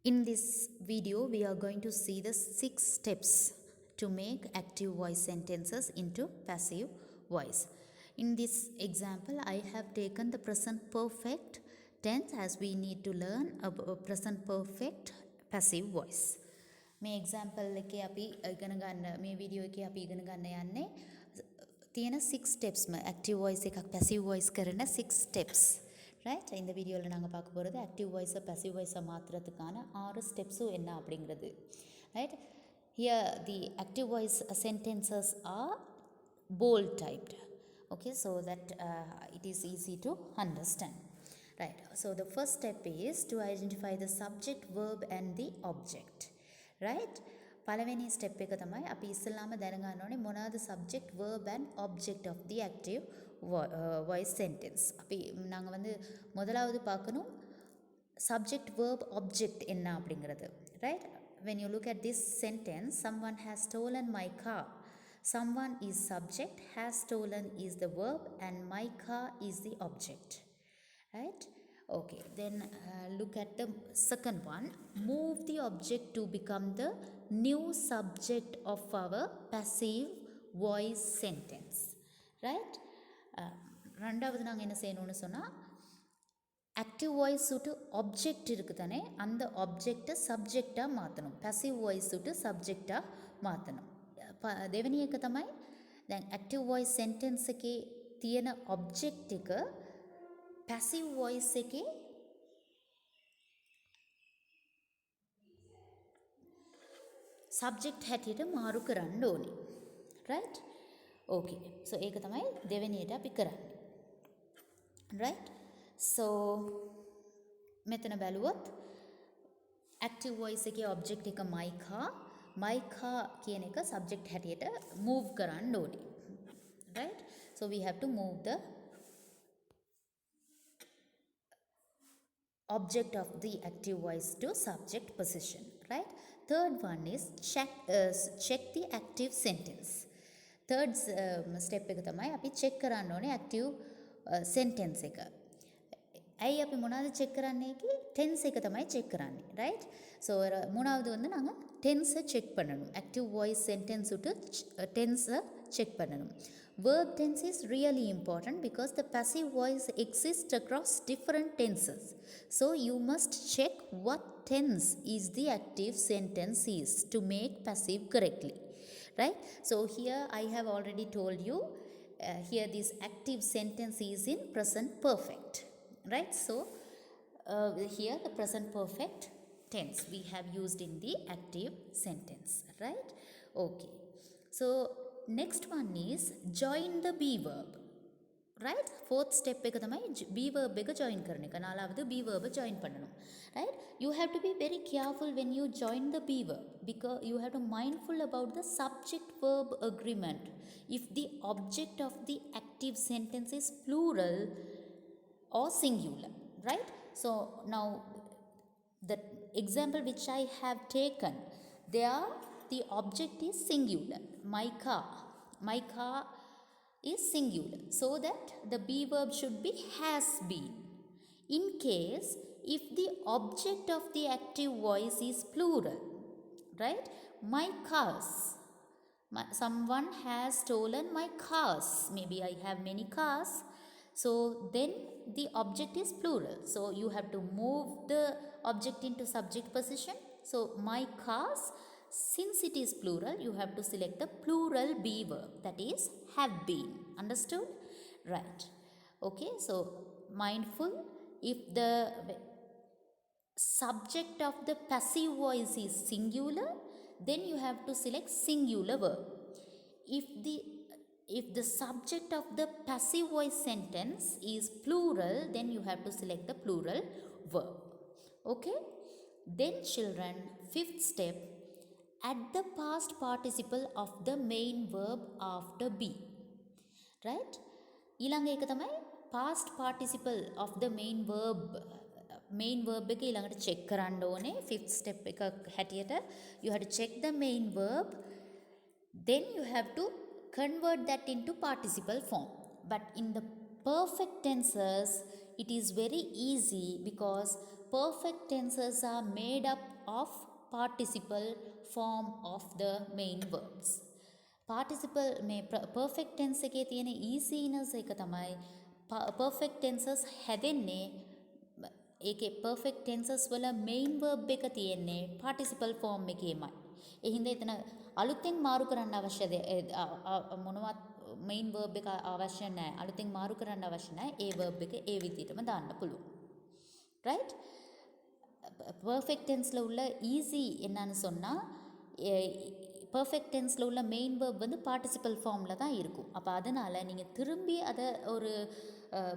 In this video, we are going to see the 6 steps to make active voice sentences into passive voice. In this example, I have taken the present perfect tense as we need to learn a present perfect passive voice. මේ example එකේ අපි ඉගෙන ගන්න මේ video එකේ අපි ඉගෙන ගන්න යන්නේ තියෙන 6 steps active voice එකක් passive voice කරන 6 steps. ரைட் இந்த வீடியோவில் நாங்கள் பார்க்க போகிறது ஆக்டிவ் வாய்ஸை பசிவ் வாய்ஸை மாற்றுறதுக்கான 6 ஸ்டெப்ஸும் என்ன அப்படிங்கிறது. Right, here the active voice sentences are bold typed, okay, so that it is easy to understand. Right, so the first step is to identify the subject, verb and the object. Right, පළවෙනි step එක තමයි අපි ඉස්සෙල්ලාම දැනගන්න ඕනේ මොනවාද subject, verb and object of the active voice sentence. අපි நாங்கள் வந்து முதலாவது பார்க்கணும் subject, verb, object என்ன அப்படிங்கிறது. Right, when you look at this sentence, someone has stolen my car. Someone is subject, has stolen is the verb and my car is the object. Right, okay, then look at the second one. Move the object to become the new subject of our passive voice sentence. Right, ரெண்டாவது நாங்கள் என்ன செய்யணும்னு சொன்னால் active voice சுட்டு object இருக்குது தானே, அந்த ஆப்ஜெக்டை சப்ஜெக்டாக மாற்றணும். පැසිව් வாய்ஸ் சுட்டு සබ්ජෙක්ටා මාතනවා. දෙවෙනි එක තමයි දැන් ඇක්ටිව් වොයිස් සෙන්ටෙන්ස් එකේ තියෙන ඔබ්ජෙක්ට් එක පැසිව් වොයිස් එකේ සබ්ජෙක්ට් හැටියට මාරු කරන්න ඕනේ. රයිට්, ඕකේ, සෝ ඒක තමයි දෙවෙනියට අපි කරන්නේ. රයිට්, සෝ මෙතන බැලුවොත් ඇක්ටිව් වොයිස් එකේ ඔබ්ජෙක්ට් එක my car, my car කියන එක සබ්ජෙක්ට් හැටියට move කරන්න ඕනේ. right, so we have to move the object of the active voice to subject position. Right, third one is check the active sentence. third step එක තමයි අපි check කරන්න ඕනේ active sentence එක. ඇයි අපි මොනවද check කරන්නේ කි tense එක තමයි check කරන්නේ. right, so මොනවද வந்து நாங்க tense check பண்ணணும். active voice sentence உட்டு tense check பண்ணணும். verb tense is really important because the passive voice exists across different tenses, so you must check what tense is the active sentence is to make passive correctly. Right, so here I have already told you here this active sentence is in present perfect. Right, so here the present perfect tense we have used in the active sentence. Right, okay, so next one is join the be verb. Right, fourth step එක තමයි be verb එක join කරන එක. நாலாவது be verb join பண்ணணும். Right, you have to be very careful when you join the be verb because you have to mindful about the subject verb agreement. If the object of the active sentence is plural or singular. Right, so now the example which I have taken, there the object is singular, my car is singular, so that the be verb should be has been. In case if the object of the active voice is plural, right, my cars, someone has stolen my cars, maybe I have many cars, so then the object is plural, so you have to move the object into subject position. So my cars, since it is plural, you have to select the plural be verb, that is have been. Understood? Right, okay, so mindful, if the subject of the passive voice is singular, then you have to select singular verb. If the subject of the passive voice sentence is plural, then you have to select the plural verb. Okay, then children, fifth step, add the past participle of the main verb after be. Right, ඊළඟ එක තමයි past participle of the main verb එක ඊළඟට check කරන්න ඕනේ. fifth step එක හැටියට you have to check the main verb, then you have to convert that into participle form. But in the perfect tenses it is very easy because perfect tenses are made up of participle form of the main verbs. Participle මේ perfect tense එකේ තියෙන easiness එක තමයි perfect tenses හැදෙන්නේ ඒකේ perfect tenses වල main verb එක තියෙන්නේ participle form එකේමයි. ඒ හින්දා එතන අලුතෙන් මාරු කරන්න අවශ්‍ය මොනවත් main verb එක අවශ්‍ය නැහැ. අලුතෙන් මාරු කරන්න අවශ්‍ය නැහැ. ඒ verb එක ඒ විදිහටම දාන්න පුළුවන්. right? perfect tenseல உள்ள easy என்னன்னு சொன்னா பர்ஃபெக்ட் டென்ஸில் உள்ள மெயின் வேர்ப் வந்து பார்ட்டிசிபல் ஃபார்மில் தான் இருக்கும். அப்போ அதனால் நீங்கள் திரும்பி அதை ஒரு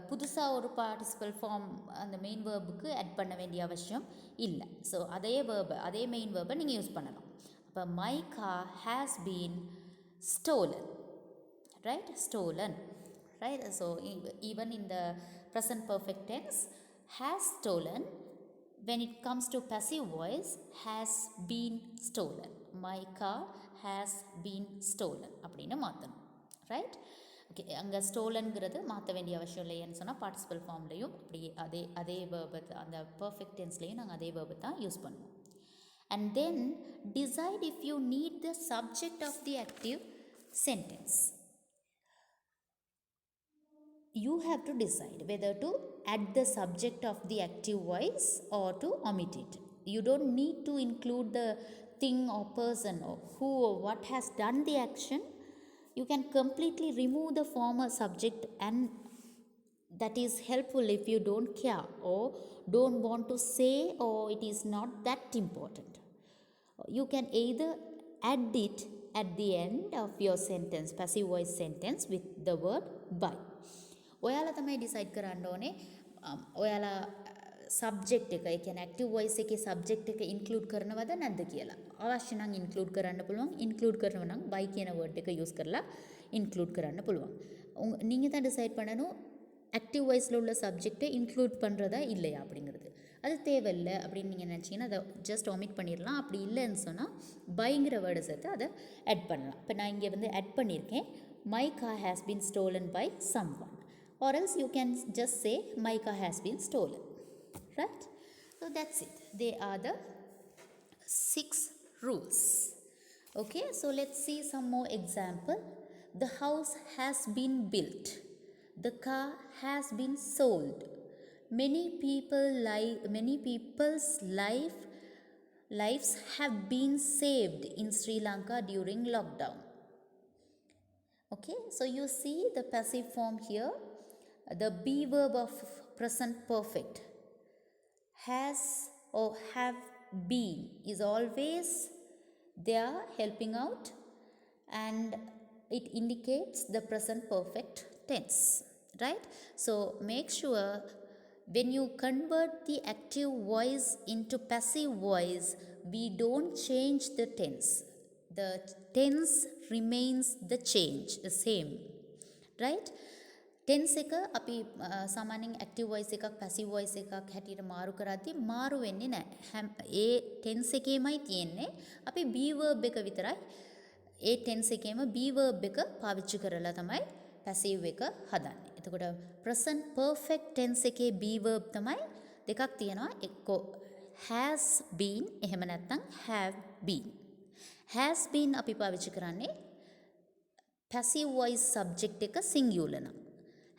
புதுசாக ஒரு பார்ட்டிசிபல் ஃபார்ம் அந்த மெயின் வேர்புக்கு ஆட் பண்ண வேண்டிய அவசியம் இல்லை. ஸோ அதே மெயின் வேர்பை நீங்கள் யூஸ் பண்ணலாம். அப்போ my car has been stolen, right? Stolen, right? So even in the present perfect tense has stolen, when it comes to passive voice, has been stolen. My car has been stolen அப்படின்னு மாற்றணும். Right? Okay, அங்கே ஸ்டோலன்கிறது மாற்ற வேண்டிய அவசியம் இல்லைன்னு சொன்னால் participle ஃபார்ம்லேயும் அப்படி அதே வேர்பை அந்த பர்ஃபெக்ட் டென்ஸ்லேயும் நாங்கள் அதே வேர்பை தான் யூஸ் பண்ணுவோம். And then decide if you need the subject of the active sentence. You have to decide whether to add the subject of the active voice or to omit it. You don't need to include the thing or person or who or what has done the action. You can completely remove the former subject, and that is helpful if you don't care or don't want to say, or it is not that important. You can either add it at the end of your sentence, passive voice sentence, with the word by. ඔයාලා තමයි decide කරන්න ඕනේ ඔයාලා subject එක, ඒ කියන්නේ active voice එකේ subject එක include කරනවද නැද්ද කියලා. අවශ්‍ය නම් ඉන්ක්ලූඩ් කරන්න පුළුවන්. ඉන්ක්ලූඩ් කරනවා නම් by කියන වර්ඩ් එක யூஸ் කරලා இன்க்ளூட் කරන්න පුළුවන්. நீங்கள் தான் டிசைட் பண்ணணும் ஆக்டிவ் வாய்ஸில் உள்ள சப்ஜெக்டை இன்க்ளூட் பண்ணுறதா இல்லையா அப்படிங்கிறது. அது தேவையில்லை அப்படின்னு நீங்கள் நினச்சிங்கன்னா அதை ஜஸ்ட் ஒமிட் பண்ணிடலாம். அப்படி இல்லைன்னு சொன்னால் பைங்கிற வேர்டை சேர்த்து அதை ஆட் பண்ணலாம். இப்போ நான் இங்கே வந்து ஆட் பண்ணியிருக்கேன், my car has been stolen by someone. Or else you can just say my car has been stolen, right? So that's it. They are the 6 rules. Okay, so let's see some more example. The house has been built. The car has been sold. Many people's lives have been saved in Sri Lanka during lockdown. Okay, so you see the passive form here. The be verb of present perfect has or have been is always there helping out, and it indicates the present perfect tense, right? So make sure when you convert the active voice into passive voice, we don't change the tense. The tense remains the same, right? Tense එක අපි සාමාන්‍යයෙන් active voice එකක් passive voice එකක් හැටියට මාරු කරද්දී මාරු වෙන්නේ නැහැ. ඒ ටෙන්ස් එකේමයි තියෙන්නේ. අපි බී වර්බ් එක විතරයි ඒ ටෙන්ස් එකේම බී වර්බ් එක පාවිච්චි කරලා තමයි පැසිව් එක හදන්නේ. එතකොට ප්‍රසන්ට් පර්ෆෙක්ට් ටෙන්ස් එකේ බී වර්බ් තමයි දෙකක් තියෙනවා. එක්කෝ has been එහෙම නැත්නම් have been. has been අපි පාවිච්චි කරන්නේ පැසිව් වොයිස් සබ්ජෙක්ට් එක සිංගියුලර් නම්.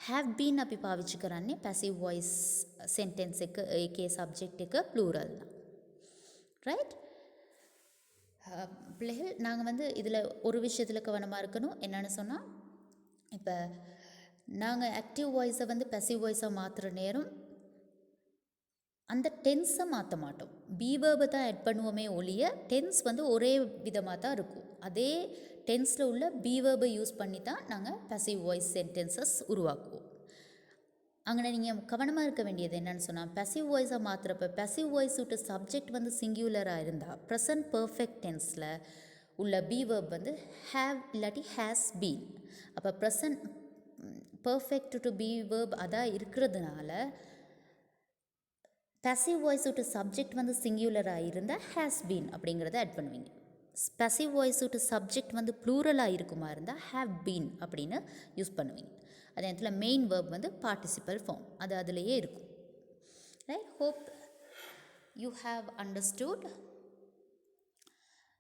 have been අපි පාවිච්චි කරන්නේ පැසිව් වොයිස් සෙන්ටෙන්ස් එක ඒකේ සබ්ජෙක්ට් එක ப்ளூரல் தான், ரைட்? பிள்ளைகள் நாங்கள் வந்து இதில் ஒரு விஷயத்தில் கவனமாக இருக்கணும். என்னென்னு சொன்னால், இப்போ நாங்கள் ஆக்டிவ் வாய்ஸை வந்து பேசிவ் வாய்ஸாக மாற்றுற நேரம் அந்த டென்ஸை மாற்ற மாட்டோம். பி வேர்பை தான் ஆட் பண்ணுவோமே ஒழிய டென்ஸ் வந்து ஒரே விதமாக தான் இருக்கும். அதே டென்ஸில் உள்ள பி வேர்பை யூஸ் பண்ணி தான் நாங்கள் பேசிவ் வாய்ஸ் சென்டென்சஸ் உருவாக்குவோம். அங்கே நீங்கள் கவனமாக இருக்க வேண்டியது என்னென்னு சொன்னால், பேசிவ் வாய்ஸாக மாற்றுறப்ப பேசிவ் வாய்ஸ் விட்டு சப்ஜெக்ட் வந்து சிங்குலராக இருந்தால் ப்ரெசன்ட் பர்ஃபெக்ட் டென்ஸில் உள்ள பி வேர்ப் வந்து ஹேவ் இல்லாட்டி ஹேஸ் பீன். அப்போ present perfect to be verb அதாக இருக்கிறதுனால பேசிவ் வாய்ஸ் விட்டு சப்ஜெக்ட் வந்து சிங்குலராக இருந்தால் ஹேஸ் பீன் அப்படிங்கிறத ஆட் பண்ணுவீங்க. பேசிவ் வாய்ஸ் விட்டு சப்ஜெக்ட் வந்து ப்ளூரலாக இருக்குமா இருந்தால் ஹேவ் பீன் அப்படின்னு யூஸ் பண்ணுவீங்க. அதே நேரத்தில் மெயின் வேர்ப் வந்து பார்ட்டிசிபல் ஃபார்ம் அது அதுலேயே இருக்கும். Right? Hope You have understood?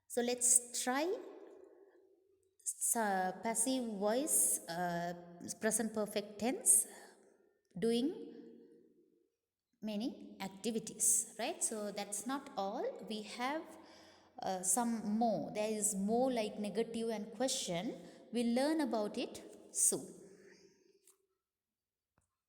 So let's try passive voice, present perfect tense, doing many activities, right? So that's not all. We have some more. There is more like negative and question. We'll learn about it soon.